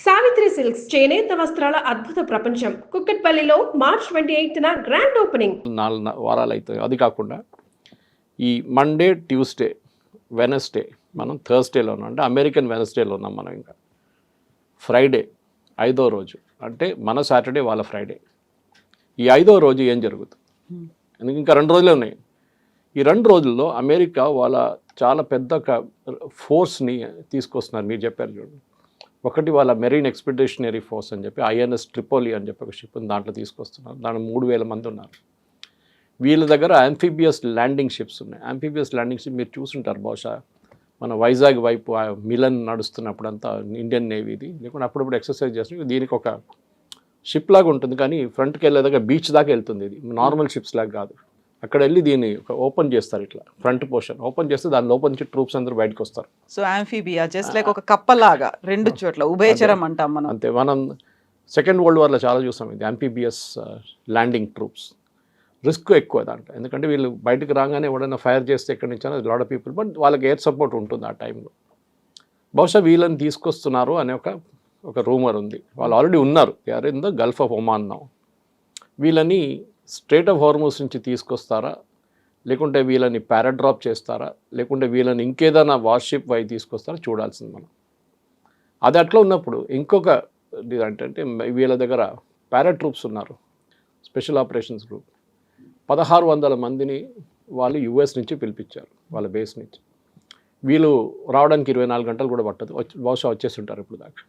Savitri silks చేనేత వస్త్రాల అద్భుత ప్రపంచం. కుక్కట్పల్లిలో మార్చ్ 28న గ్రాండ్ ఓపెనింగ్. 4 వారాలు అవుతాయి. అది కాకుండా ఈ మండే, ట్యూస్డే, వెనస్డే మనం థర్స్డేలో ఉన్నాం. అంటే అమెరికన్ వెనస్డేలో ఉన్నాం మనం. ఇంకా ఫ్రైడే 5వ రోజు, అంటే మన సాటర్డే వాళ్ళ ఫ్రైడే. ఈ 5వ రోజు ఏం జరుగుతుంది? ఎందుకు ఇంకా 2 రోజులే ఉన్నాయి. ఈ 2 రోజుల్లో అమెరికా వాళ్ళ చాలా పెద్ద ఫోర్స్ని తీసుకొస్తున్నారు. మీరు చెప్పారు చూడండి, ఒకటి వాళ్ళ మెరీన్ ఎక్స్పెడిషనరీ ఫోర్స్ అని చెప్పి ఐఎన్ఎస్ ట్రిపోలి అని చెప్పి ఒక షిప్ దాంట్లో తీసుకొస్తున్నారు. దాంట్లో 3000 మంది ఉన్నారు. వీళ్ళ దగ్గర యాంఫీబియస్ ల్యాండింగ్ షిప్స్ ఉన్నాయి. యాంఫీబియస్ ల్యాండింగ్ షిప్ మీరు చూసుంటారు బహుశా, మన వైజాగ్ వైపు మిలన్ నడుస్తున్నప్పుడు అంతా ఇండియన్ నేవీది, లేకుంటే అప్పుడప్పుడు ఎక్సర్సైజ్ చేస్తుంది. దీనికి ఒక షిప్ లాగా ఉంటుంది, కానీ ఫ్రంట్కి వెళ్ళేదాకా బీచ్ దాకా వెళ్తుంది. ఇది నార్మల్ షిప్స్ లాగా కాదు. అక్కడ వెళ్ళి దీన్ని ఓపెన్ చేస్తారు. ఇట్లా ఫ్రంట్ పోర్షన్ ఓపెన్ చేస్తే దాని లోపల నుంచి ట్రూప్స్ అందరూ బయటకు వస్తారు. సో యాంఫీబియా జస్ట్ లైక్ ఒక కప్పలాగా 2 చోట్ల ఉభయచరం అంటాం మనం. అంతే. మనం సెకండ్ వరల్డ్ వార్లో చాలా చూసాం ఇది యాంఫీబియస్ ల్యాండింగ్ ట్రూప్స్. రిస్క్ ఎక్కువ దాంట్లో, ఎందుకంటే వీళ్ళు బయటకు రాగానే ఎవడైనా ఫైర్ చేస్తే ఎక్కడి నుంచి అయినా లాట్ ఆఫ్ పీపుల్, బట్ వాళ్ళకి ఎయిర్ సపోర్ట్ ఉంటుంది ఆ టైంలో. బహుశా వీళ్ళని తీసుకొస్తున్నారు అనే ఒక రూమర్ ఉంది. వాళ్ళు ఆల్రెడీ ఉన్నారు, they are in the Gulf of Oman now. వీళ్ళని స్ట్రేట్ ఆఫ్ హార్మూజ్ నుంచి తీసుకొస్తారా, లేకుంటే వీళ్ళని పారాడ్రాప్ చేస్తారా, లేకుంటే వీళ్ళని ఇంకేదైనా వార్షిప్ వై తీసుకొస్తారా చూడాల్సింది మనం. అది అట్లా ఉన్నప్పుడు ఇంకొక అంటే వీళ్ళ దగ్గర పారాట్రూప్స్ ఉన్నారు, స్పెషల్ ఆపరేషన్స్ గ్రూప్. 1600 మందిని వాళ్ళు యుఎస్ నుంచి పిలిపించారు, వాళ్ళ బేస్ నుంచి. వీళ్ళు రావడానికి 24 గంటలు కూడా పట్టదు, బహుశా వచ్చేస్తుంటారు ఇప్పుడు దాకా.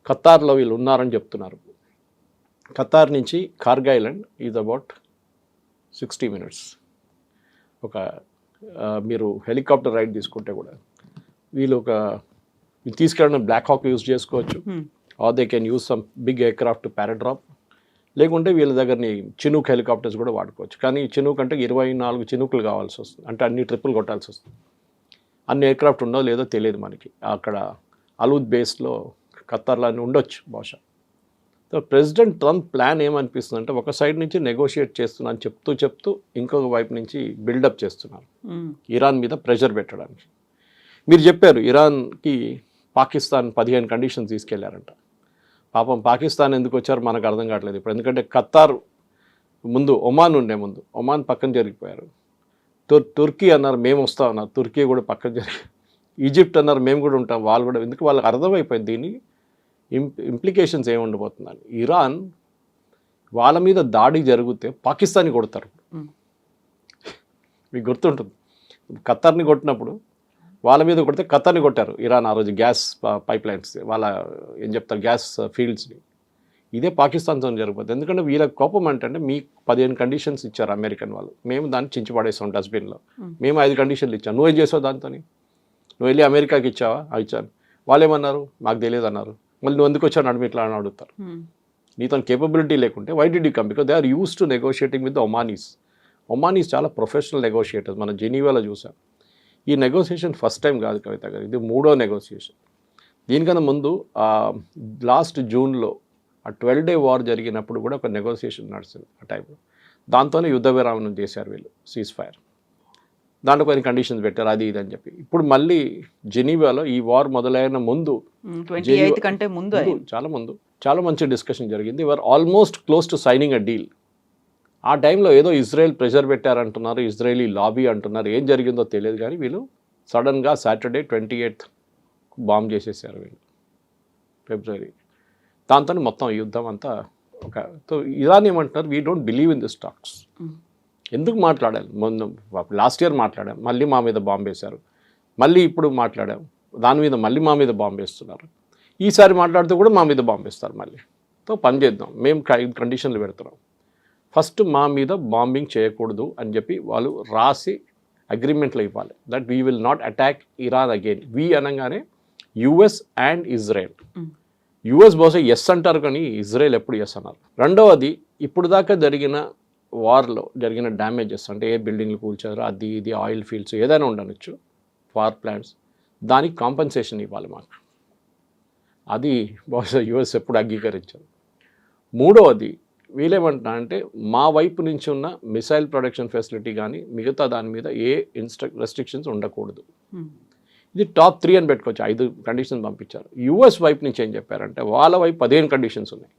ఖతార్లో వీళ్ళు ఉన్నారని చెప్తున్నారు. ఖతార్ నుంచి Kharg Island is about 60 minutes. మీరు హెలికాప్టర్ రైడ్ తీసుకుంటే కూడా వీళ్ళు తీసుకెళ్ళడం బ్లాక్ హాక్ యూజ్ చేసుకోవచ్చు, or they can use some big aircraft paradrop, లేకుంటే వీళ్ళ దగ్గరని చినూక్ హెలికాప్టర్స్ కూడా వాడుకోవచ్చు. కానీ చినూక్ అంటే 24 చినూకులు కావాల్సి వస్తుంది, అంటే అన్ని ట్రిప్పులు కొట్టాల్సి వస్తుంది. అన్ని ఎయిర్క్రాఫ్ట్ ఉండో లేదో తెలియదు మనకి. అక్కడ అలూద్ బేస్లో ఖతార్లో ఉండొచ్చు బహుశా. సో ప్రెసిడెంట్ ట్రంప్ ప్లాన్ ఏమనిపిస్తుంది అంటే, ఒక సైడ్ నుంచి నెగోషియేట్ చేస్తున్నాను చెప్తూ ఇంకొక వైపు నుంచి బిల్డప్ చేస్తున్నారు ఇరాన్ మీద ప్రెషర్ పెట్టడానికి. మీరు చెప్పారు ఇరాన్కి పాకిస్తాన్ 15 కండిషన్స్ తీసుకెళ్లారంట. పాపం పాకిస్తాన్ ఎందుకు వచ్చారో మనకు అర్థం కావట్లేదు ఇప్పుడు. ఎందుకంటే ఖతార్ ముందు ఒమాన్ ఉండే, ఒమాన్ పక్కన జరిగిపోయారు. తుర్కీ అన్నారు మేము వస్తా ఉన్నారు, తుర్కీ కూడా పక్కన జరిగి. ఈజిప్ట్ అన్నారు మేము కూడా ఉంటాం, వాళ్ళు కూడా. ఎందుకు వాళ్ళకి అర్థమైపోయింది దీని ఇంప్లికేషన్స్ ఏమి ఉండబోతుందని. ఇరాన్ వాళ్ళ మీద దాడి జరిగితే పాకిస్తాన్ని కొడతారు. మీకు గుర్తుంటుంది, ఖతార్ని కొట్టినప్పుడు వాళ్ళ మీద కొడితే ఖతార్ని కొట్టారు ఇరాన్ ఆ రోజు, గ్యాస్ పైప్ లైన్స్, వాళ్ళ ఏం చెప్తారు గ్యాస్ ఫీల్డ్స్ని. ఇదే పాకిస్తాన్తో జరిగిపోతుంది. ఎందుకంటే వీళ్ళ కోపం అంటే మీకు 15 కండిషన్స్ ఇచ్చారు అమెరికన్ వాళ్ళు, మేము దాన్ని చించిపడేస్తాం డస్ట్బిన్లో. మేము 5 కండిషన్లు ఇచ్చాం, నువ్వేం చేసావు దాంతో? నువ్వు వెళ్ళి అమెరికాకి ఇచ్చావా? ఇచ్చాను. వాళ్ళు ఏమన్నారు? మాకు తెలియదు అన్నారు. మళ్ళీ నువ్వు ఎందుకు వచ్చావు నడుము ఇట్లా అని అడుగుతారు. నీతో కేపబిలిటీ లేకుంటే why did you come? Because they are used to negotiating with the Omanis. Omanis చాలా ప్రొఫెషనల్ నెగోషియేటర్స్, మనం జెనీవాలో చూసాం. ఈ నెగోషియేషన్ ఫస్ట్ టైం కాదు కవిత గారు, ఇది 3వ నెగోషియేషన్. దీనికన్నా ముందు లాస్ట్ జూన్లో ఆ 12-day వార్ జరిగినప్పుడు కూడా ఒక నెగోషియేషన్ నడుస్తుంది ఆ టైంలో. దాంతోనే యుద్ధ విరామం చేశారు వీళ్ళు, సీజ్ ఫైర్. దాంట్లో కొన్ని కండిషన్స్ పెట్టారు, అది ఇది అని చెప్పి. ఇప్పుడు మళ్ళీ జెనీవాలో ఈ వార్ మొదలైన ముందు, 28 కంటే ముందు, చాలా మంచి డిస్కషన్ జరిగింది. Were almost close to signing a deal. ఆ టైంలో ఏదో ఇజ్రాయెల్ ప్రెషర్ పెట్టారంటున్నారు, ఇజ్రాయలీ లాబీ అంటున్నారు. ఏం జరిగిందో తెలియదు, కానీ వీళ్ళు సడన్గా సాటర్డే 28th బాంబ్ చేసేసారు వీళ్ళు, ఫిబ్రవరి. దాంతో మొత్తం యుద్ధం అంతా సో ఇరాన్ ఏమంటున్నారు, we don't believe in this talks. ఎందుకు మాట్లాడాలి? ముందు లాస్ట్ ఇయర్ మాట్లాడాం, మళ్ళీ మా మీద బాంబు వేశారు, మళ్ళీ ఇప్పుడు మాట్లాడాం దాని మీద, మళ్ళీ మా మీద బాంబు వేస్తున్నారు. ఈసారి మాట్లాడితే కూడా మా మీద బాంబు వేస్తారు మళ్ళీ. సో పని చేద్దాం, మేము 5 కండిషన్లు పెడుతున్నాం. ఫస్ట్ మా మీద బాంబింగ్ చేయకూడదు అని చెప్పి వాళ్ళు రాసి అగ్రిమెంట్లో ఇవ్వాలి, that we will not attack Iran again. We అనగానే యుఎస్ అండ్ ఇజ్రాయెల్. యుఎస్ బహుశా ఎస్ అంటారు, కానీ ఇజ్రాయెల్ ఎప్పుడు ఎస్ అన్నారు. రెండవది, ఇప్పుడు దాకా జరిగిన వార్లో జరిగిన డ్యామేజెస్, అంటే ఏ బిల్డింగ్లు కూల్చారో అది ఇది, ఆయిల్ ఫీల్డ్స్ ఏదైనా ఉండనొచ్చు, పవర్ ప్లాంట్స్, దానికి కాంపెన్సేషన్ ఇవ్వాలి మాకు. అది బహుశా యుఎస్ ఎప్పుడు అంగీకరించారు. మూడవది, వీళ్ళేమంటున్నా అంటే మా వైపు నుంచి ఉన్న మిసైల్ ప్రొడక్షన్ ఫెసిలిటీ కానీ మిగతా దాని మీద ఏ రెస్ట్రిక్షన్స్ ఉండకూడదు. ఇది టాప్ 3 అని పెట్టుకోవచ్చు. 5 కండిషన్స్ పంపించారు. యూఎస్ వైపు నుంచి ఏం చెప్పారంటే వాళ్ళ వైపు 15 కండిషన్స్ ఉన్నాయి.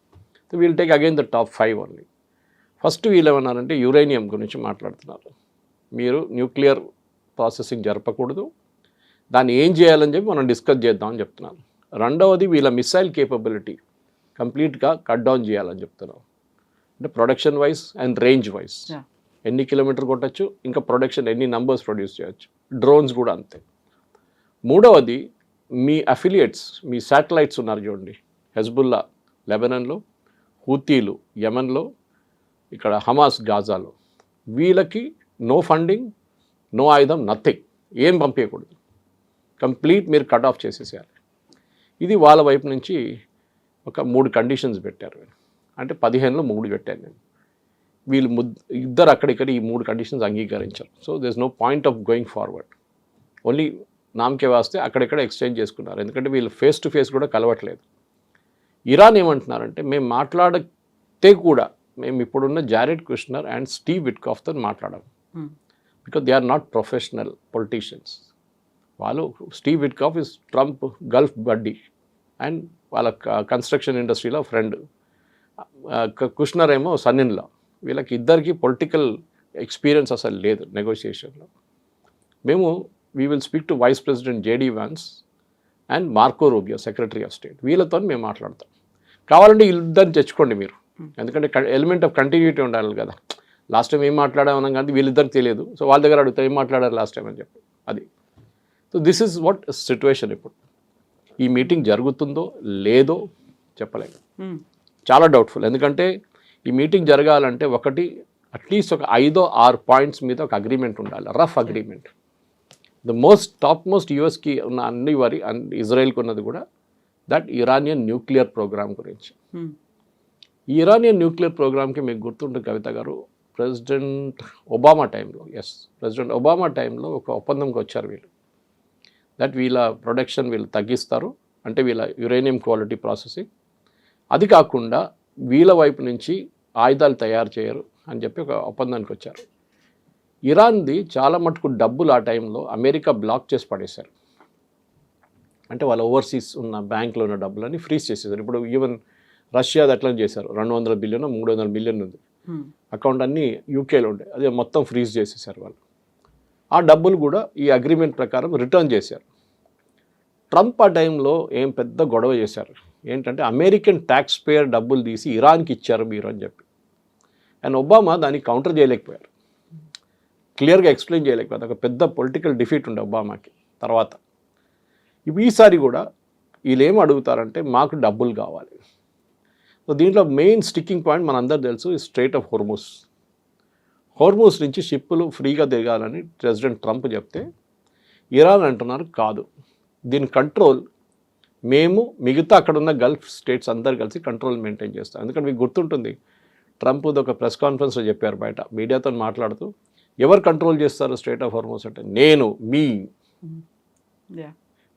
So we'll take again the top 5 only. First వీళ్ళు ఏమన్నారంటే యురేనియం గురించి మాట్లాడుతున్నారు. మీరు న్యూక్లియర్ ప్రాసెసింగ్ జరపకూడదు, దాన్ని ఏం చేయాలని చెప్పి మనం డిస్కస్ చేద్దామని చెప్తున్నారు. రెండవది వీళ్ళ మిసైల్ కేపబిలిటీ కంప్లీట్గా కట్ డౌన్ చేయాలని చెప్తున్నారు. అంటే production wise and range wise ఎన్ని కిలోమీటర్ కొట్టచ్చు, ఇంకా ప్రొడక్షన్ ఎన్ని నంబర్స్ ప్రొడ్యూస్ చేయొచ్చు. డ్రోన్స్ కూడా అంతే. మూడవది మీ అఫిలియేట్స్, మీ శాటిలైట్స్ ఉన్నారు చూడండి, హెజ్బుల్లా లెబనాన్లో, హూతీలు యెమెన్లో, ఇక్కడ హమాస్ గాజాలో, వీళ్ళకి నో ఫండింగ్, నో ఆయుధం, నథింగ్, ఏం పంపించకూడదు, కంప్లీట్ మీరు కట్ ఆఫ్ చేసేసేయాలి. ఇది వాళ్ళ వైపు నుంచి ఒక 3 కండిషన్స్ పెట్టారు. అంటే 15లో 3 పెట్టాను నేను. వీళ్ళు ఇద్దరు అక్కడిక్కడ ఈ 3 కండిషన్స్ అంగీకరించారు. So there is no point of going forward. Only నామకే వాస్తే అక్కడెక్కడ ఎక్స్చేంజ్ చేసుకున్నారు. ఎందుకంటే వీళ్ళు ఫేస్ టు ఫేస్ కూడా కలవట్లేదు. ఇరాన్ ఏమంటున్నారంటే మేము మాట్లాడితే కూడా మేము ఇప్పుడున్న జారెడ్ కుష్నర్ అండ్ స్టీవ్ విట్కాఫ్తో మాట్లాడాము. Because they are not professional politicians. వాళ్ళు Steve Witkoff is Trump Gulf buddy and వాళ్ళ కన్స్ట్రక్షన్ ఇండస్ట్రీలో ఫ్రెండ్. కుష్నర్ ఏమో సన్నిన్లా. వీళ్ళకి ఇద్దరికి పొలిటికల్ ఎక్స్పీరియన్స్ అసలు లేదు నెగోషియేషన్లో. మేము we will speak to vice president JD Vance and Marco Rubio secretary of state. వీళ్ళతో మేము మాట్లాడతాం. కావాలంటే ఇద్దరిని తెచ్చుకోండి మీరు, ఎందుకంటే ఎలిమెంట్ ఆఫ్ కంటిన్యూటీ ఉండాలి కదా. లాస్ట్ టైం ఏం మాట్లాడామన్నాం కానీ వీళ్ళిద్దరికి తెలియదు. సో వాళ్ళ దగ్గర అడుగుతారు ఏం మాట్లాడారు లాస్ట్ టైం అని చెప్పి. అది so this is what situation. ఇప్పుడు ఈ మీటింగ్ జరుగుతుందో లేదో చెప్పలేము, చాలా డౌట్ఫుల్. ఎందుకంటే ఈ మీటింగ్ జరగాలంటే ఒకటి అట్లీస్ట్ ఒక 5-6 పాయింట్స్ మీద ఒక అగ్రిమెంట్ ఉండాలి, rough agreement. The top most యూఎస్కి ఉన్న అన్ని వారి ఇజ్రాయెల్కి ఉన్నది కూడా దట్ ఇరానియన్ న్యూక్లియర్ ప్రోగ్రామ్ గురించి. ఈ ఇరానియన్ న్యూక్లియర్ ప్రోగ్రామ్కి మీకు గుర్తుంటుంది కవిత గారు, ప్రెసిడెంట్ ఒబామా టైంలో ఒక ఒప్పందంకి వచ్చారు వీళ్ళు. దట్ వీళ్ళ ప్రొడక్షన్ వీళ్ళు తగ్గిస్తారు, అంటే వీళ్ళ యురేనియం క్వాలిటీ ప్రాసెసింగ్. అది కాకుండా వీళ్ళ వైపు నుంచి ఆయుధాలు తయారు చేయరు అని చెప్పి ఒక ఒప్పందానికి వచ్చారు. ఇరాన్ది చాలా మటుకు డబ్బులు ఆ టైంలో అమెరికా బ్లాక్ చేసి పడేశారు. అంటే వాళ్ళ ఓవర్సీస్ ఉన్న బ్యాంకులో ఉన్న డబ్బులని ఫ్రీజ్ చేసేసారు. ఇప్పుడు ఈవెన్ రష్యాది అట్లా చేశారు. 200 బిలియన్ 300 బిలియన్ ఉంది అకౌంట్, అన్నీ యూకేలో ఉండే, అదే మొత్తం ఫ్రీజ్ చేసేసారు వాళ్ళు. ఆ డబ్బులు కూడా ఈ అగ్రిమెంట్ ప్రకారం రిటర్న్ చేశారు. ట్రంప్ ఆ టైంలో ఏం పెద్ద గొడవ చేశారు ఏంటంటే అమెరికన్ ట్యాక్స్ పేయర్ డబ్బులు తీసి ఇరాన్కి ఇచ్చారు మీరు అని చెప్పి. అండ్ ఒబామా దానికి కౌంటర్ చేయలేకపోయారు, క్లియర్గా ఎక్స్ప్లెయిన్ చేయలేకపోయారు. ఒక పెద్ద పొలిటికల్ డిఫీట్ ఉండే ఒబామాకి. తర్వాత ఈసారి కూడా వీళ్ళు ఏం అడుగుతారంటే మాకు డబ్బులు కావాలి. సో దీంట్లో మెయిన్ స్టిక్కింగ్ పాయింట్ మనందరూ తెలుసు, స్ట్రైట్ ఆఫ్ హోర్మూస్ నుంచి షిప్పులు ఫ్రీగా తిరగాలని ప్రెసిడెంట్ ట్రంప్ చెప్తే ఇరాన్ అంటున్నారు కాదు, దీని కంట్రోల్ మేము మిగతా అక్కడ ఉన్న గల్ఫ్ స్టేట్స్ అందరు కలిసి కంట్రోల్ మెయింటైన్ చేస్తాం. ఎందుకంటే మీకు గుర్తుంటుంది ట్రంప్ ఒక ప్రెస్ కాన్ఫరెన్స్లో చెప్పారు బయట మీడియాతో మాట్లాడుతూ, ఎవరు కంట్రోల్ చేస్తారు స్ట్రైట్ ఆఫ్ హోర్మూస్ అంటే నేను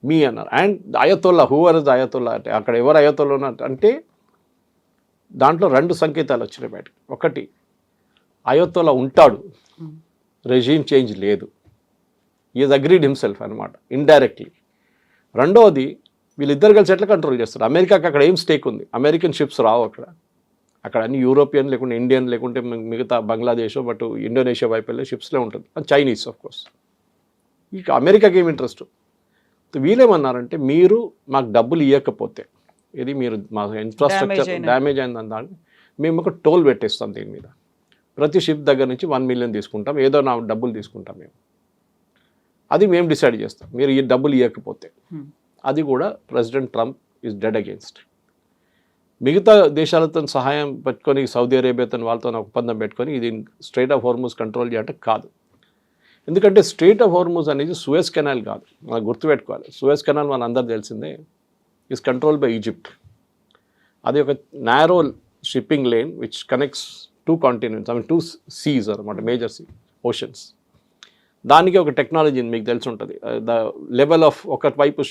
మీ అన్నారు. And Ayatollah whoever is Ayatollah అంటే అక్కడ ఎవరు అయతోల్లా అంటే దాంట్లో 2 సంకేతాలు వచ్చినాయి బయటకు. ఒకటి అయతోల్లా ఉంటాడు, రెజీమ్ చేంజ్ లేదు, ఈజ్ అగ్రీడ్ హిమ్సెల్ఫ్ అనమాట ఇండైరెక్ట్లీ. రెండవది వీళ్ళిద్దరు కలిసి ఎట్లా కంట్రోల్ చేస్తారు, అమెరికాకి అక్కడ ఏం స్టేక్ ఉంది, అమెరికన్ షిప్స్ రావు అక్కడ అన్ని యూరోపియన్ లేకుంటే ఇండియన్ లేకుంటే మిగతా బంగ్లాదేశ్ బట్ ఇండోనేషియా వైపు వెళ్ళే షిప్స్లో ఉంటుంది, చైనీస్ ఆఫ్ కోర్స్. ఇక అమెరికాకి ఏం ఇంట్రెస్ట్. వీళ్ళేమన్నారంటే మీరు మాకు డబ్బులు ఇవ్వకపోతే, ఇది మీరు మా ఇన్ఫ్రాస్ట్రక్చర్ డ్యామేజ్ అయిందని దాన్ని మేము ఒక టోల్ పెట్టేస్తాం దీని మీద, ప్రతి షిప్ దగ్గర నుంచి 1 మిలియన్ తీసుకుంటాం, ఏదో నా డబ్బులు తీసుకుంటాం మేము, అది మేము డిసైడ్ చేస్తాం మీరు ఈ డబ్బులు ఇవ్వకపోతే. అది కూడా president Trump is dead against. మిగతా దేశాలతో సహాయం పెట్టుకొని సౌదీ అరేబియాతో వాళ్ళతో ఒప్పందం పెట్టుకొని ఇది స్ట్రైట్ ఆఫ్ హోర్మూజ్ కంట్రోల్ చేయాలంటే కాదు. ఎందుకంటే స్ట్రైట్ ఆఫ్ హోర్మూజ్ అనేది సూయజ్ కెనాల్ కాదు, మనం గుర్తుపెట్టుకోవాలి. సూయజ్ కెనాల్ మన అందరు తెలిసిందే ఈజ్ కంట్రోల్ బై ఈజిప్ట్. అది ఒక narrow shipping lane which connects 2 continents, 2 seas అనమాట, మేజర్ ఓషన్స్. దానికి ఒక టెక్నాలజీ మీకు తెలిసి ఉంటుంది. ద లెవెల్ ఆఫ్ ఒక వైపు